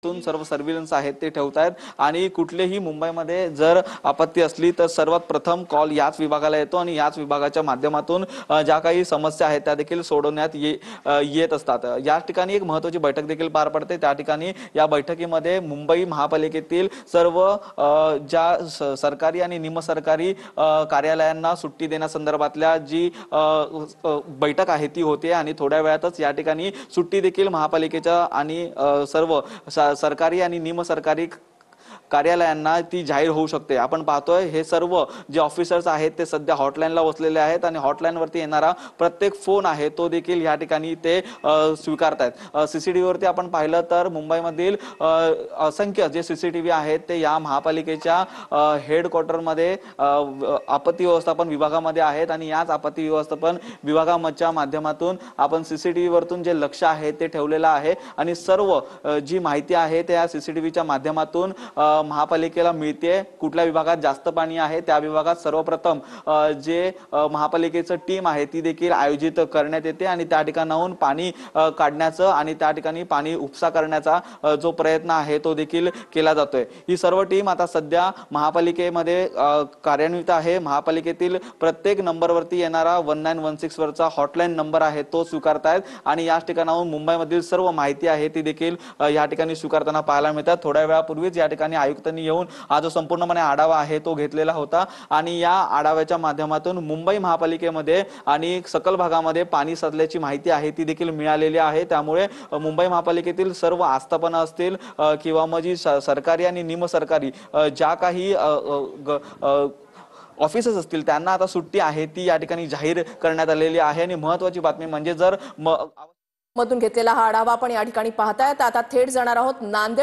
सर्व सर्व्हिलन्स आहेत ते ठेवतायत आणि कुठलेही मुंबईमध्ये जर आपत्ती असली तर सर्वात प्रथम कॉल याच विभागाला येतो आणि याच विभागाच्या माध्यमातून ज्या काही समस्या आहेत त्या देखील सोडवण्यात येत असतात। या ठिकाणी एक महत्त्वाची बैठक देखील पार पडते। त्या ठिकाणी या बैठकीमध्ये मुंबई महापालिकेतील सर्व ज्या सरकारी आणि निमसरकारी कार्यालयांना सुट्टी देण्यासंदर्भातल्या जी बैठक आहे ती होते आणि थोड्या वेळातच या ठिकाणी सुट्टी देखील महापालिकेच्या आणि सर्व सरकारी आणि निमसरकारी कार्यालयांना ती जाहीर होऊ शकते। आपण पाहतोय हे सर्व जे ऑफिसर्स आहेत ते सध्या हॉटलाईनला बसलेले आहेत आणि हॉटलाईनवरती येणारा प्रत्येक फोन आहे तो देखील या ठिकाणी ते स्वीकारतायत। सीसीटीव्ही वरती आपण पाहिलं तर मुंबईमधील असंख्य जे सीसीटीव्ही आहेत ते या महापालिकेच्या हेडक्वार्टरमध्ये आपत्ती व्यवस्थापन विभागामध्ये आहेत आणि याच आपत्ती व्यवस्थापन विभागाच्या माध्यमातून आपण सीसीटीव्ही वरतून जे लक्ष आहे ते ठेवलेलं आहे आणि सर्व जी माहिती आहे त्या सीसीटीव्हीच्या माध्यमातून महापालिकेला मिळते। कुठल्या विभागात जास्त पाणी आहे त्या विभागात सर्वप्रथम जे महापालिकेचं टीम आहे ती देखील आयोजित करण्यात येते आणि त्या ठिकाणाहून पाणी काढण्याचं आणि त्या ठिकाणी पाणी उपसा करण्याचा जो प्रयत्न आहे तो देखील केला जातोय। ही सर्व टीम आता सध्या महापालिकेमध्ये कार्यान्वित आहे। महापालिकेतील प्रत्येक नंबरवरती येणारा 1916 वरचा हॉटलाईन नंबर आहे तो स्वीकारतायत आणि या ठिकाणाहून मुंबईमधील सर्व माहिती आहे ती देखील या ठिकाणी स्वीकारताना पाहायला मिळतात। थोड्या वेळापूर्वीच या ठिकाणी आयुक्तांनी येऊन हा जो संपूर्णपणे आढावा आहे तो घेतलेला होता आणि या आढाव्याच्या माध्यमातून मुंबई महापालिकेमध्ये आणि सकल भागामध्ये पाणी साचल्याची माहिती आहे ती देखील मिळालेली आहे। त्यामुळे मुंबई महापालिकेतील सर्व आस्थापना असतील किंवा मग जी सरकारी आणि निमसरकारी ज्या काही ऑफिसेस असतील त्यांना आता सुट्टी आहे ती या ठिकाणी जाहीर करण्यात आलेली आहे। आणि महत्त्वाची बातमी म्हणजे जर मधून घेतलेला हा आढावा आपण या ठिकाणी पाहतायत। आता थेट जाणार आहोत नांदेड